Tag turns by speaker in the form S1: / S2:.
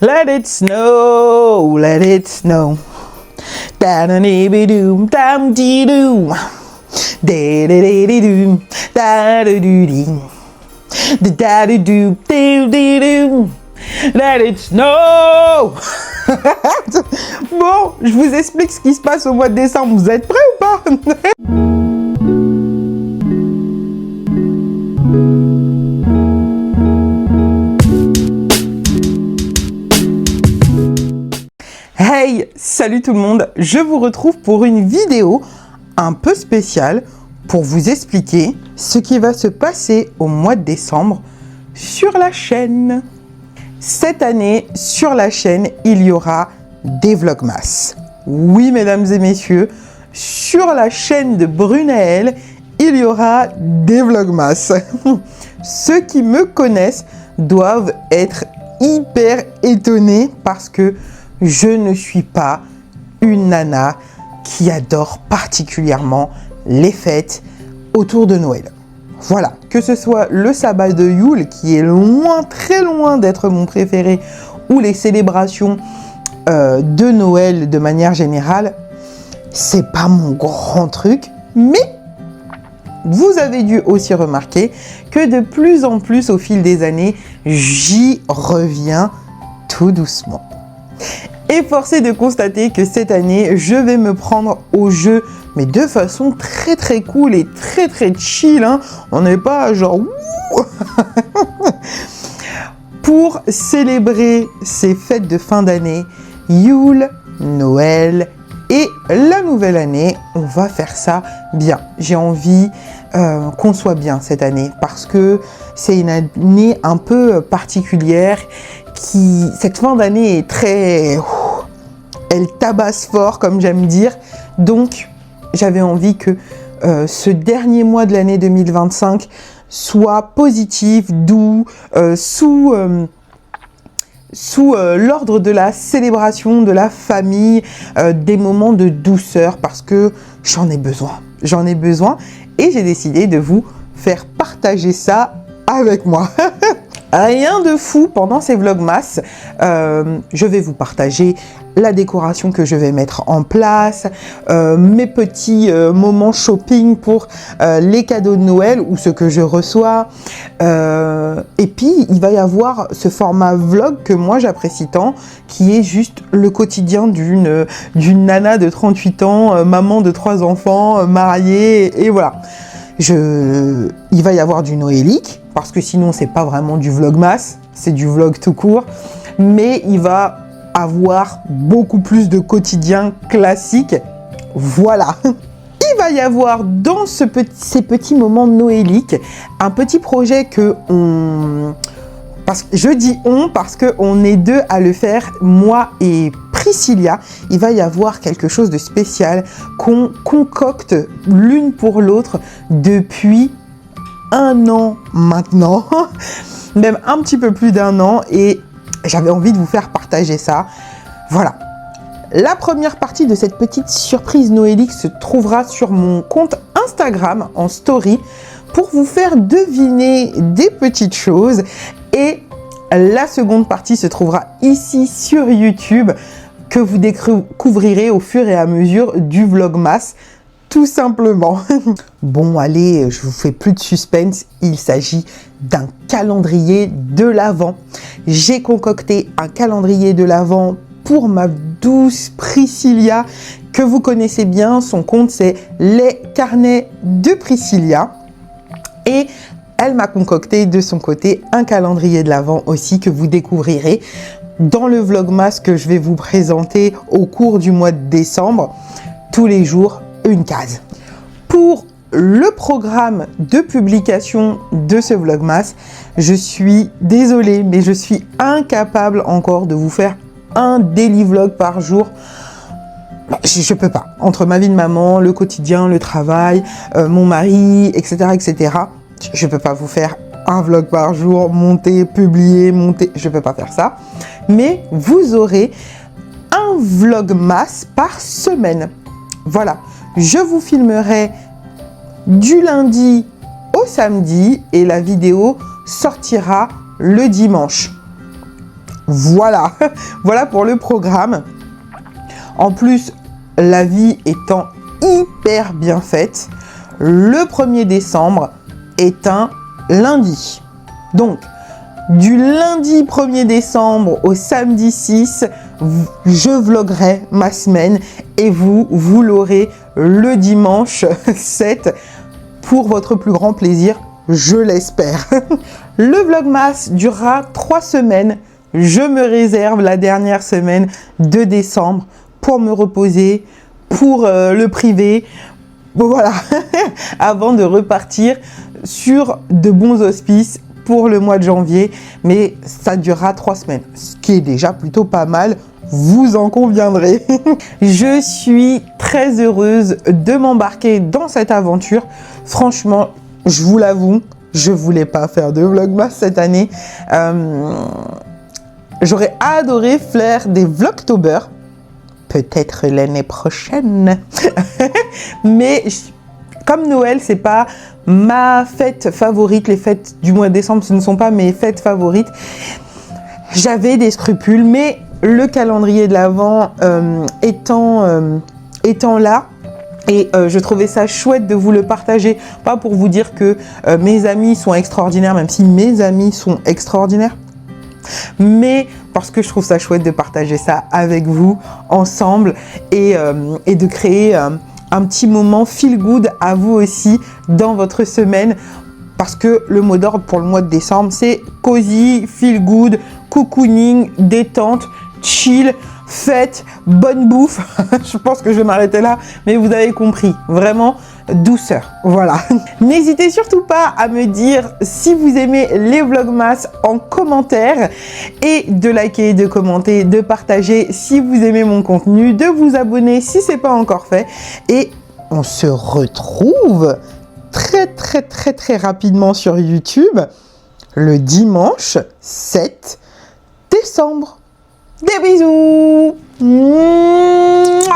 S1: Let it snow, let it snow. Da-da-dee-be-doom, dam-dee-doom. Da-da-dee-dee-doom, da-da-doo-dee. Da-da-doo-doo, doo-dee-doom. Let it snow. Bon, je vous explique ce qui se passe au mois de décembre. Vous êtes prêts ou pas? Hey, salut tout le monde, je vous retrouve pour une vidéo un peu spéciale pour vous expliquer ce qui va se passer au mois de décembre sur la chaîne. Cette année, sur la chaîne, il y aura des vlogmas. Oui, mesdames et messieurs, sur la chaîne de Brunaël, il y aura des vlogmas. Ceux qui me connaissent doivent être hyper étonnés parce que je ne suis pas une nana qui adore particulièrement les fêtes autour de Noël. Voilà, que ce soit le sabbat de Yule qui est loin, très loin d'être mon préféré, ou les célébrations de Noël de manière générale, c'est pas mon grand truc, mais vous avez dû aussi remarquer que de plus en plus au fil des années, j'y reviens tout doucement. Et force est de constater que cette année, je vais me prendre au jeu, mais de façon très très cool et très très chill, hein. On n'est pas genre pour célébrer ces fêtes de fin d'année, Yule, Noël et la nouvelle année, on va faire ça bien. J'ai envie qu'on soit bien cette année parce que c'est une année un peu particulière. Cette fin d'année est très... elle tabasse fort, comme j'aime dire. Donc, j'avais envie que ce dernier mois de l'année 2025 soit positif, doux, sous l'ordre de la célébration, de la famille, des moments de douceur, parce que j'en ai besoin. J'en ai besoin et j'ai décidé de vous faire partager ça avec moi. Rien de fou pendant ces vlogmas, je vais vous partager la décoration que je vais mettre en place, mes petits moments shopping pour les cadeaux de Noël ou ce que je reçois. Et puis, il va y avoir ce format vlog que moi j'apprécie tant, qui est juste le quotidien d'une nana de 38 ans, maman de 3 enfants, mariée, et voilà. Il va y avoir du noélique, parce que sinon c'est pas vraiment du vlogmas, c'est du vlog tout court, mais il va avoir beaucoup plus de quotidien classique, voilà. Il va y avoir dans ces petits moments noéliques un petit projet je dis on parce qu'on est deux à le faire, moi et Priscilla. Il va y avoir quelque chose de spécial qu'on concocte l'une pour l'autre depuis 1 an maintenant, même un petit peu plus d'1 an, et j'avais envie de vous faire partager ça. Voilà. La première partie de cette petite surprise noélique se trouvera sur mon compte Instagram en story pour vous faire deviner des petites choses, et la seconde partie se trouvera ici sur YouTube que vous découvrirez au fur et à mesure du vlogmas, tout simplement. Bon, allez, je vous fais plus de suspense. Il s'agit d'un calendrier de l'Avent. J'ai concocté un calendrier de l'Avent pour ma douce Priscilla, que vous connaissez bien. Son compte, c'est Les Carnets de Priscilla. Et elle m'a concocté de son côté un calendrier de l'Avent aussi que vous découvrirez dans le vlogmas que je vais vous présenter au cours du mois de décembre. Tous les jours, une case. Pour le programme de publication de ce vlogmas, je suis désolée, mais je suis incapable encore de vous faire un daily vlog par jour. Je peux pas. Entre ma vie de maman, le quotidien, le travail, mon mari, etc., etc., je peux pas vous faire un vlog par jour, monter, publier, monter. Je peux pas faire ça. Mais vous aurez un vlogmas par semaine. Voilà. Je vous filmerai du lundi au samedi et la vidéo sortira le dimanche. Voilà, voilà pour le programme. En plus, la vie étant hyper bien faite, le 1er décembre est un lundi. Donc, du lundi 1er décembre au samedi 6, je vloguerai ma semaine et vous l'aurez le dimanche 7 pour votre plus grand plaisir, je l'espère. Le vlogmas durera 3 semaines. Je me réserve la dernière semaine de décembre pour me reposer, pour le privé. Voilà, avant de repartir sur de bons auspices pour le mois de janvier, mais ça durera 3 semaines, ce qui est déjà plutôt pas mal, vous en conviendrez. Je suis très heureuse de m'embarquer dans cette aventure. Franchement, je vous l'avoue, je voulais pas faire de vlogmas cette année. J'aurais adoré faire des vlogtober, peut-être l'année prochaine. Mais comme Noël, c'est pas ma fête favorite, les fêtes du mois de décembre, ce ne sont pas mes fêtes favorites. J'avais des scrupules, mais le calendrier de l'Avent étant là, et je trouvais ça chouette de vous le partager, pas pour vous dire que mes amis sont extraordinaires, même si mes amis sont extraordinaires, mais parce que je trouve ça chouette de partager ça avec vous, ensemble, et de créer un petit moment feel good à vous aussi dans votre semaine, parce que le mot d'ordre pour le mois de décembre, c'est cozy, feel good, cocooning, détente, chill, fête, bonne bouffe. Je pense que je vais m'arrêter là, mais vous avez compris, vraiment douceur, voilà. N'hésitez surtout pas à me dire si vous aimez les vlogmas en commentaire, et de liker, de commenter, de partager si vous aimez mon contenu, de vous abonner si ce n'est pas encore fait, et on se retrouve très rapidement sur YouTube le dimanche 7 décembre. Des bisous. Mouah.